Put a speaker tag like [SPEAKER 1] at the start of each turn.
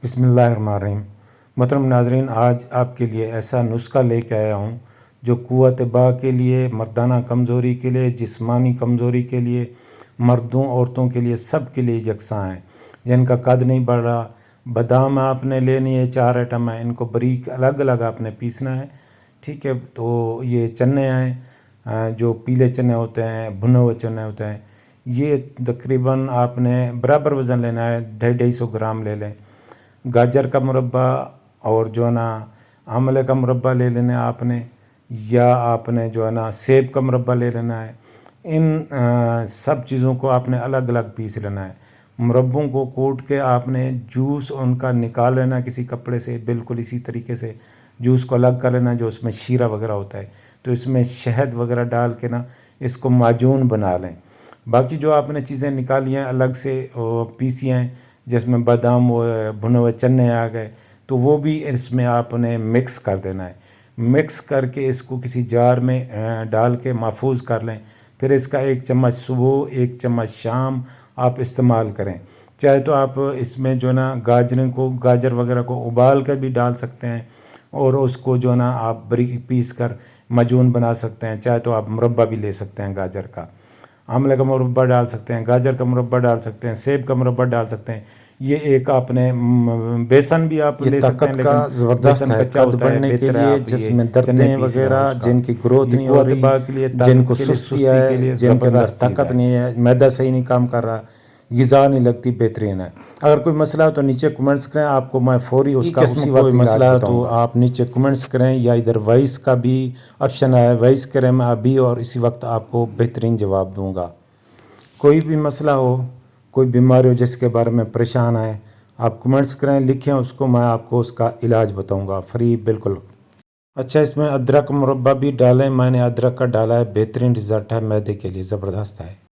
[SPEAKER 1] بسم اللہ الرحمن الرحیم۔ محترم ناظرین، آج آپ کے لیے ایسا نسخہ لے کے آیا ہوں جو قوت باء کے لیے، مردانہ کمزوری کے لیے، جسمانی کمزوری کے لیے، مردوں عورتوں کے لیے، سب کے لیے یکساں ہیں۔ جن کا قد نہیں بڑھ رہا، بادام آپ نے لینی ہے، 4 آئٹم ہیں، ان کو باریک الگ الگ آپ نے پیسنا ہے، ٹھیک ہے۔ تو یہ چنے ہیں، جو پیلے چنے ہوتے ہیں، بھنے ہوئے چنے ہوتے ہیں، یہ تقریباً آپ نے برابر وزن لینا ہے، 250 گرام لے لیں۔ گاجر کا مربع اور جو ہے نا آملے کا مربع لے لینا ہے آپ نے، یا آپ نے جو ہے نا سیب کا مربع لے لینا ہے۔ ان سب چیزوں کو آپ نے الگ الگ پیس لینا ہے۔ مربوں کو کوٹ کے آپ نے جوس ان کا نکال لینا ہے کسی کپڑے سے، بالکل اسی طریقے سے جوس کو الگ کر لینا ہے جو اس میں شیرہ وغیرہ ہوتا ہے، تو اس میں شہد وغیرہ ڈال کے نا اس کو معجون بنا لیں۔ باقی جو آپ نے چیزیں نکالی ہیں الگ سے پیسی ہیں، جس میں بادام ہوئے، بھنے ہوئے چنے آ گئے، تو وہ بھی اس میں آپ نے مکس کر دینا ہے۔ مکس کر کے اس کو کسی جار میں ڈال کے محفوظ کر لیں۔ پھر اس کا 1 چمچ صبح، 1 چمچ شام آپ استعمال کریں۔ چاہے تو آپ اس میں جو ہے نا گاجر وغیرہ کو ابال کر بھی ڈال سکتے ہیں، اور اس کو جو ہے نا آپ باریک پیس کر معجون بنا سکتے ہیں۔ چاہے تو آپ مربع بھی لے سکتے ہیں گاجر کا، آملے کا مربع ڈال سکتے ہیں، گاجر کا مربع ڈال سکتے ہیں، سیب کا مربع ڈال سکتے ہیں۔ یہ ایک آپ نے بیسن بھی آپ لے سکتے ہیں،
[SPEAKER 2] طاقت کا
[SPEAKER 1] لیکن
[SPEAKER 2] زبردست
[SPEAKER 1] بیسن
[SPEAKER 2] ہے،
[SPEAKER 1] کچا
[SPEAKER 2] قد
[SPEAKER 1] ہوتا ہے،
[SPEAKER 2] بڑھنے کے
[SPEAKER 1] بہتر ہے
[SPEAKER 2] لیے،
[SPEAKER 1] آپ
[SPEAKER 2] جس
[SPEAKER 1] یہ
[SPEAKER 2] میں
[SPEAKER 1] چنے
[SPEAKER 2] دردیں
[SPEAKER 1] پیس لیں
[SPEAKER 2] وغیرہ،
[SPEAKER 1] اس کا۔
[SPEAKER 2] جن کی گروتھ
[SPEAKER 1] یہ
[SPEAKER 2] نہیں ہو
[SPEAKER 1] قوت
[SPEAKER 2] رہی،
[SPEAKER 1] باء کے لیے،
[SPEAKER 2] جن
[SPEAKER 1] طاقت
[SPEAKER 2] کو
[SPEAKER 1] کے لیے،
[SPEAKER 2] سستی
[SPEAKER 1] سستی کے
[SPEAKER 2] ہے،
[SPEAKER 1] لیے
[SPEAKER 2] جن کے اندر
[SPEAKER 1] زبردست چیز
[SPEAKER 2] طاقت
[SPEAKER 1] ہے۔
[SPEAKER 2] نہیں ہے، معدہ صحیح نہیں کام کر رہا، غذا نہیں لگتی، بہترین ہے۔ اگر کوئی مسئلہ ہو تو نیچے کمنٹس کریں، آپ کو میں فوری اس کا
[SPEAKER 1] قسم
[SPEAKER 2] اسی
[SPEAKER 1] کوئی
[SPEAKER 2] وقت
[SPEAKER 1] مسئلہ
[SPEAKER 2] علاج
[SPEAKER 1] ہے
[SPEAKER 2] بتاؤں
[SPEAKER 1] تو
[SPEAKER 2] گا۔
[SPEAKER 1] آپ نیچے کمنٹس کریں، یا ادھر وائس کا بھی آپشن ہے، وائس کریں، میں ابھی اور اسی وقت آپ کو بہترین جواب دوں گا۔ کوئی بھی مسئلہ ہو، کوئی بیماری ہو جس کے بارے میں پریشان ہیں، آپ کمنٹس کریں، لکھیں اس کو، میں آپ کو اس کا علاج بتاؤں گا، فری بالکل۔ اچھا، اس میں ادرک مربع بھی ڈالیں، میں نے ادرک کا ڈالا ہے، بہترین رزلٹ ہے، معدے کے لیے زبردست ہے۔